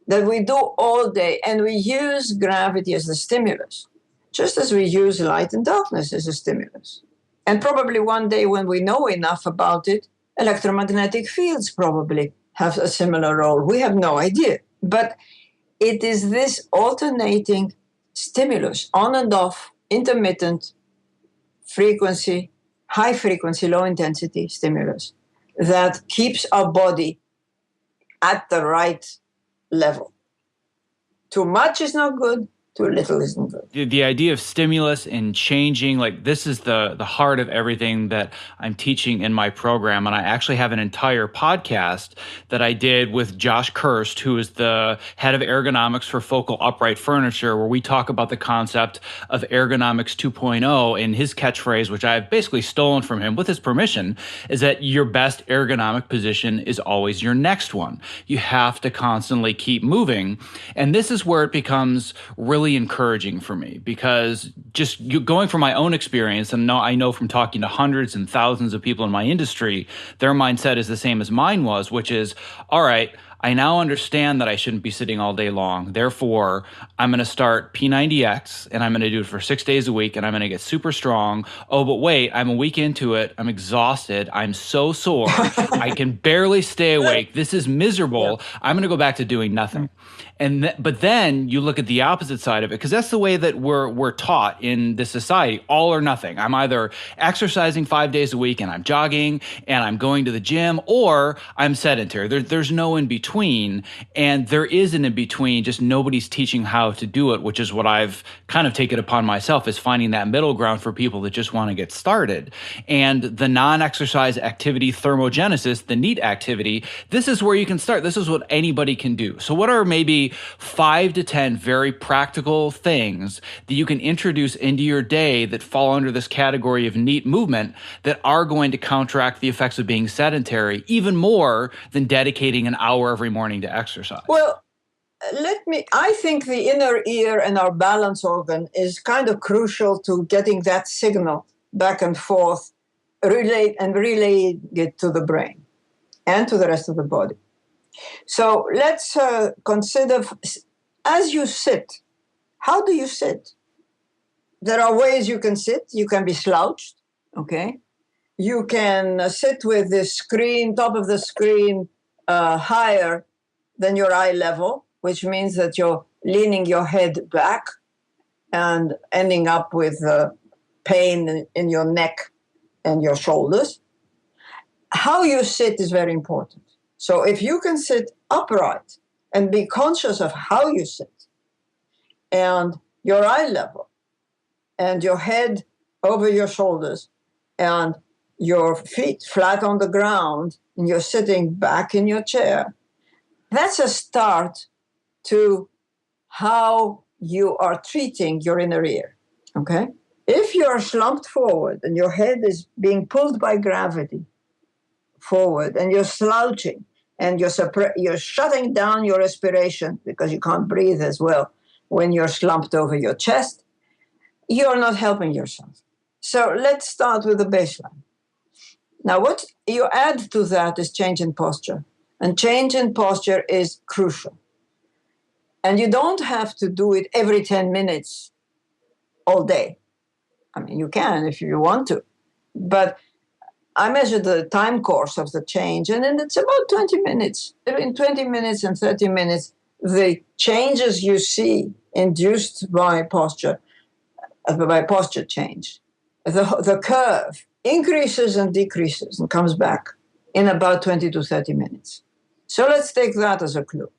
that we do all day, and we use gravity as the stimulus, just as we use light and darkness as a stimulus. And probably one day when we know enough about it, electromagnetic fields probably have a similar role? We have no idea. But it is this alternating stimulus, on and off, intermittent frequency, high frequency, low intensity stimulus that keeps our body at the right level. Too much is not good. Too little isn't good. The idea of stimulus and changing, like this is the heart of everything that I'm teaching in my program. And I actually have an entire podcast that I did with Josh Kirst, who is the head of ergonomics for Focal Upright Furniture, where we talk about the concept of ergonomics 2.0. And his catchphrase, which I've basically stolen from him with his permission, is that your best ergonomic position is always your next one. You have to constantly keep moving. And this is where it becomes really encouraging for me, because just going from my own experience, and I know from talking to hundreds and thousands of people in my industry, their mindset is the same as mine was, which is, all right, I now understand that I shouldn't be sitting all day long. Therefore, I'm going to start P90X and I'm going to do it for 6 days a week and I'm going to get super strong. Oh, but wait, I'm a week into it. I'm exhausted. I'm so sore. I can barely stay awake. This is miserable. Yeah. I'm going to go back to doing nothing. But then you look at the opposite side of it, because that's the way that we're taught in this society, all or nothing. I'm either exercising 5 days a week and I'm jogging and I'm going to the gym, or I'm sedentary. There's no in between, and there is an in between, just nobody's teaching how to do it, which is what I've kind of taken upon myself, is finding that middle ground for people that just want to get started. And the non-exercise activity thermogenesis, the NEAT activity, this is where you can start. This is what anybody can do. So what are maybe 5 to 10 very practical things that you can introduce into your day that fall under this category of NEAT movement that are going to counteract the effects of being sedentary even more than dedicating an hour every morning to exercise? Well, I think the inner ear and our balance organ is kind of crucial to getting that signal back and forth, relay it to the brain and to the rest of the body. So let's consider, as you sit, how do you sit? There are ways you can sit. You can be slouched, okay? You can sit with the screen, top of the screen, higher than your eye level, which means that you're leaning your head back and ending up with pain in your neck and your shoulders. How you sit is very important. So if you can sit upright and be conscious of how you sit and your eye level and your head over your shoulders and your feet flat on the ground and you're sitting back in your chair, that's a start to how you are treating your inner ear, okay? If you're slumped forward and your head is being pulled by gravity forward and you're slouching and you're shutting down your respiration because you can't breathe as well when you're slumped over your chest, you're not helping yourself. So let's start with the baseline. Now, what you add to that is change in posture. And change in posture is crucial. And you don't have to do it every 10 minutes all day. I mean, you can if you want to. But I measured the time course of the change, and then it's about 20 minutes. In 20 minutes and 30 minutes, the changes you see induced by posture change, the curve increases and decreases and comes back in about 20 to 30 minutes. So let's take that as a clue.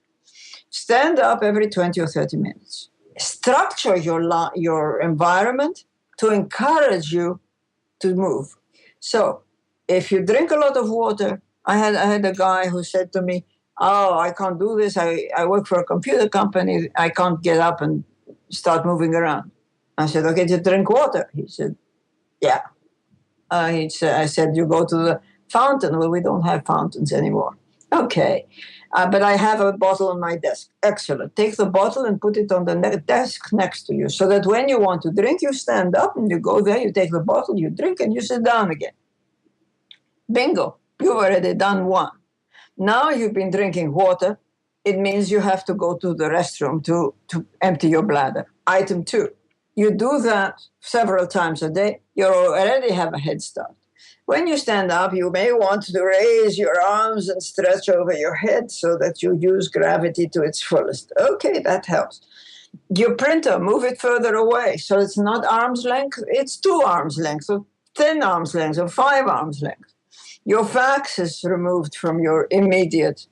Stand up every 20 or 30 minutes. Structure your environment to encourage you to move. So if you drink a lot of water, I had a guy who said to me, "Oh, I can't do this. I work for a computer company. I can't get up and start moving around." I said, "Okay, you drink water." He said, "Yeah." I said, "You go to the fountain." "Well, we don't have fountains anymore." "Okay, but I have a bottle on my desk." "Excellent. Take the bottle and put it on the desk next to you so that when you want to drink, you stand up and you go there, you take the bottle, you drink, and you sit down again." Bingo. You've already done one. Now you've been drinking water. It means you have to go to the restroom to empty your bladder. Item 2. You do that several times a day, you already have a head start. When you stand up, you may want to raise your arms and stretch over your head so that you use gravity to its fullest. Okay, that helps. Your printer, move it further away. So it's not arm's length, it's 2 arms length, or 10 arms length, or 5 arms length. Your fax is removed from your immediate.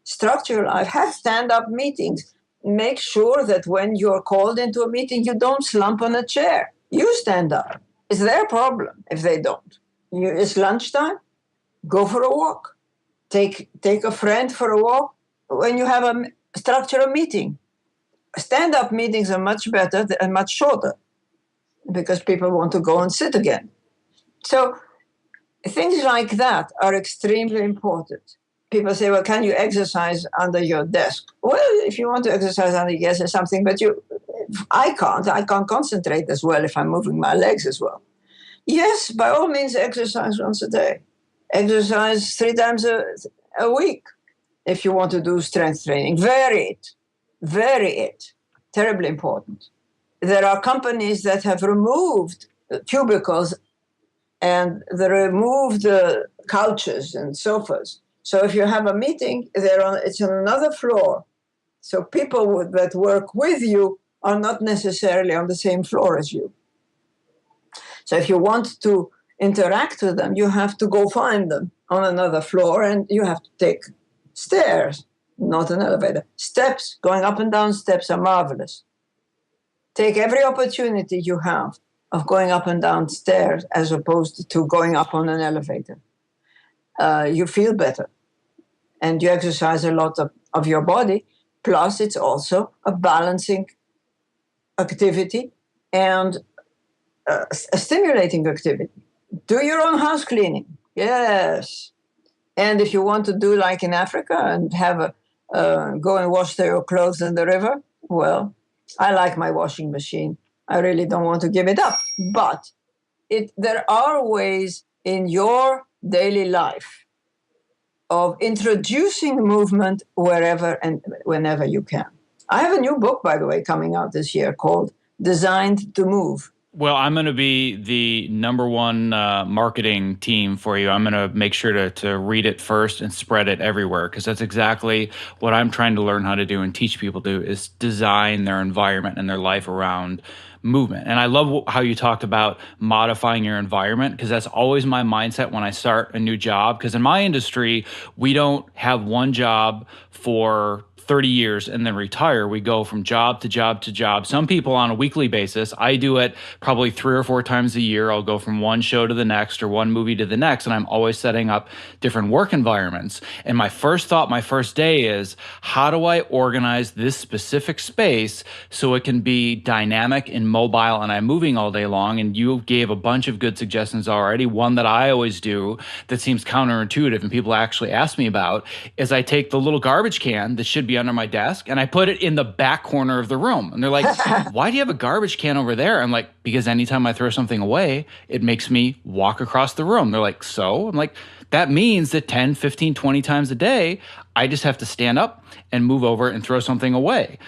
Structural. I've had stand-up meetings. Make sure that when you're called into a meeting, you don't slump on a chair. You stand up. It's their problem if they don't. It's lunchtime. Go for a walk. Take a friend for a walk. When you have a structural meeting, stand-up meetings are much better and much shorter because people want to go and sit again. So things like that are extremely important. People say, well, can you exercise under your desk? Well, if you want to exercise under your desk or something, but I can't concentrate as well if I'm moving my legs as well. Yes, by all means, exercise once a day. Exercise 3 times a week if you want to do strength training. Vary it. Terribly important. There are companies that have removed cubicles and they removed couches and sofas. So if you have a meeting, it's on another floor. So people that work with you are not necessarily on the same floor as you. So if you want to interact with them, you have to go find them on another floor, and you have to take stairs, not an elevator. Steps, going up and down steps are marvelous. Take every opportunity you have of going up and down stairs as opposed to going up on an elevator. You feel better. And you exercise a lot of your body. Plus, it's also a balancing activity and a stimulating activity. Do your own house cleaning. Yes. And if you want to do like in Africa and have go and wash your clothes in the river, well, I like my washing machine. I really don't want to give it up. But there are ways in your daily life of introducing movement wherever and whenever you can. I have a new book, by the way, coming out this year called Designed to Move. Well, I'm going to be the number one marketing team for you. I'm going to make sure to read it first and spread it everywhere, because that's exactly what I'm trying to learn how to do and teach people to do, is design their environment and their life around movement. And I love how you talked about modifying your environment, because that's always my mindset when I start a new job. Because in my industry, we don't have one job for 30 years and then retire. We go from job to job to job. Some people on a weekly basis. I do it probably 3 or 4 times a year. I'll go from one show to the next or one movie to the next, and I'm always setting up different work environments. And my first thought, my first day is, how do I organize this specific space so it can be dynamic and mobile and I'm moving all day long? And you gave a bunch of good suggestions already. One that I always do that seems counterintuitive and people actually ask me about is I take the little garbage can that should be under my desk and I put it in the back corner of the room. And they're like, why do you have a garbage can over there? I'm like, because anytime I throw something away, it makes me walk across the room. They're like, so? I'm like, that means that 10, 15, 20 times a day, I just have to stand up and move over and throw something away.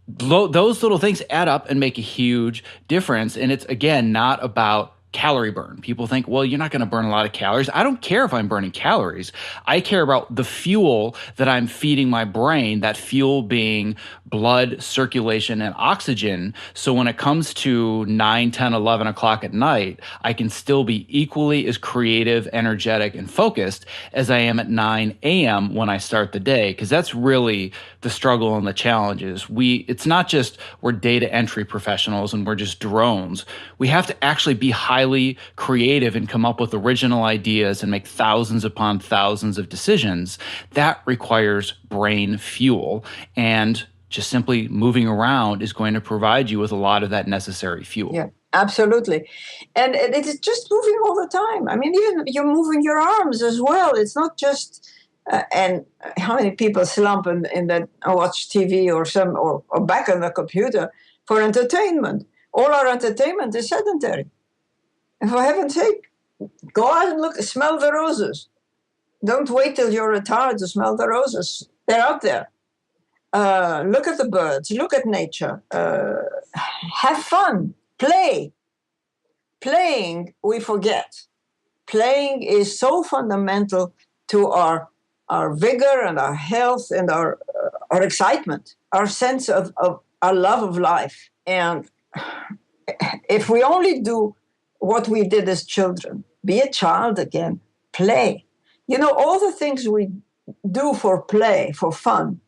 Those little things add up and make a huge difference. And it's, again, not about calorie burn. People think, well, you're not going to burn a lot of calories. I don't care if I'm burning calories. I care about the fuel that I'm feeding my brain, that fuel being blood circulation and oxygen. So when it comes to 9, 10, 11 o'clock at night, I can still be equally as creative, energetic, and focused as I am at 9 a.m. when I start the day. Because that's really the struggle and the challenges. It's not just we're data entry professionals and we're just drones. We have to actually be highly creative and come up with original ideas and make thousands upon thousands of decisions. That requires brain fuel, and just simply moving around is going to provide you with a lot of that necessary fuel. Yeah, absolutely. And it is just moving all the time. I mean, even you're moving your arms as well. It's not just, and how many people slump in that watch TV or back on the computer for entertainment? All our entertainment is sedentary. And for heaven's sake, go out and smell the roses. Don't wait till you're retired to smell the roses. They're out there. Look at the birds. Look at nature. Have fun. Play. playing, we forget. Playing is so fundamental to our vigor and our health and our excitement, our sense of our love of life. And if we only do what we did as children, be a child again, play. All the things we do for play, for fun,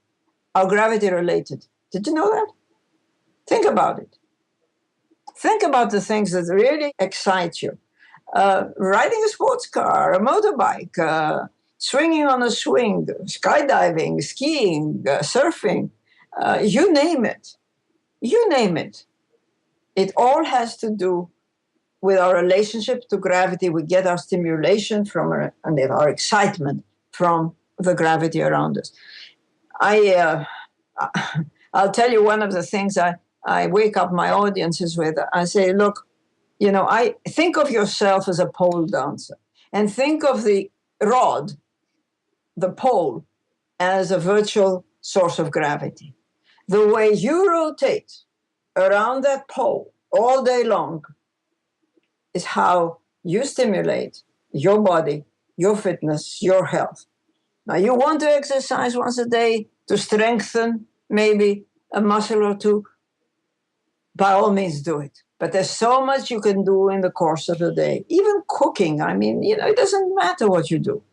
are gravity related. Did you know that? Think about it. Think about the things that really excite you. Riding a sports car, a motorbike, swinging on a swing, skydiving, skiing, surfing, you name it. You name it. It all has to do with our relationship to gravity. We get our stimulation from and our excitement from the gravity around us. I'll tell you one of the things I wake up my audiences with. I say, look, I think of yourself as a pole dancer, and think of the rod, the pole, as a virtual source of gravity. The way you rotate around that pole all day long is how you stimulate your body, your fitness, your health. Now, you want to exercise once a day to strengthen maybe a muscle or two, by all means do it. But there's so much you can do in the course of the day. Even cooking, it doesn't matter what you do.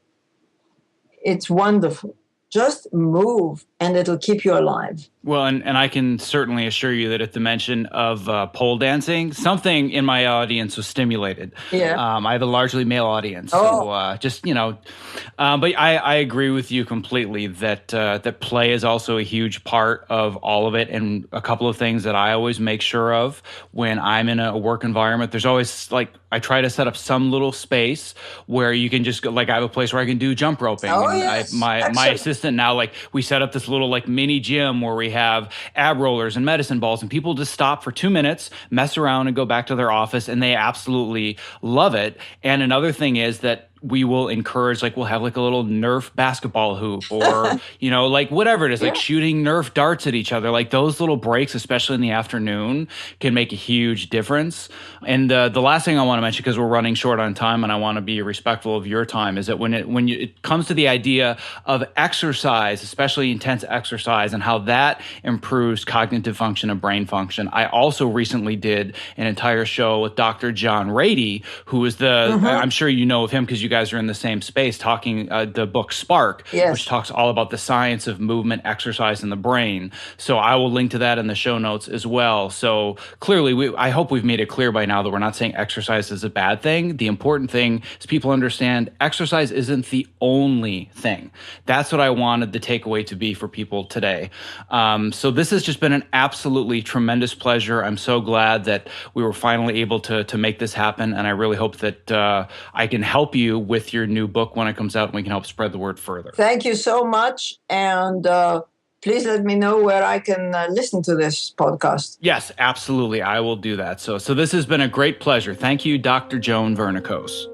It's wonderful. Just move, and it'll keep you alive. Well, and I can certainly assure you that at the mention of pole dancing, something in my audience was stimulated. Yeah. I have a largely male audience, Oh. But I agree with you completely that play is also a huge part of all of it. And a couple of things that I always make sure of when I'm in a work environment, there's always I try to set up some little space where you can just go, I have a place where I can do jump roping. Oh, and yes. My assistant now, we set up this little mini gym where we have ab rollers and medicine balls, and people just stop for 2 minutes, mess around, and go back to their office, and they absolutely love it. And another thing is that we will encourage, we'll have a little Nerf basketball hoop or, whatever it is, shooting Nerf darts at each other. Those little breaks, especially in the afternoon, can make a huge difference. And the last thing I want to mention, because we're running short on time and I want to be respectful of your time, is that when it comes to the idea of exercise, especially intense exercise, and how that improves cognitive function and brain function, I also recently did an entire show with Dr. John Rady, who is I'm sure you know of him because you guys are in the same space, talking the book Spark, which talks all about the science of movement, exercise, and the brain. So I will link to that in the show notes as well. So clearly, I hope we've made it clear by now that we're not saying exercise is a bad thing. The important thing is people understand exercise isn't the only thing. That's what I wanted the takeaway to be for people today. So this has just been an absolutely tremendous pleasure. I'm so glad that we were finally able to make this happen, and I really hope that I can help you with your new book when it comes out, and we can help spread the word further. Thank you so much. And please let me know where I can listen to this podcast. Yes, absolutely. I will do that. So this has been a great pleasure. Thank you, Dr. Joan Vernikos.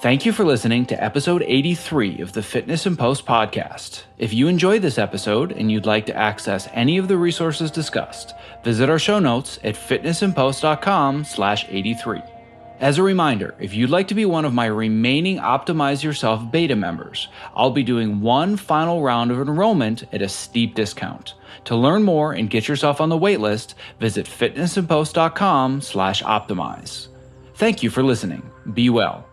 Thank you for listening to episode 83 of the Fitness in Post podcast. If you enjoyed this episode and you'd like to access any of the resources discussed, visit our show notes at fitnessinpost.com/83. As a reminder, if you'd like to be one of my remaining Optimize Yourself beta members, I'll be doing one final round of enrollment at a steep discount. To learn more and get yourself on the waitlist, visit fitnessinpost.com/optimize. Thank you for listening. Be well.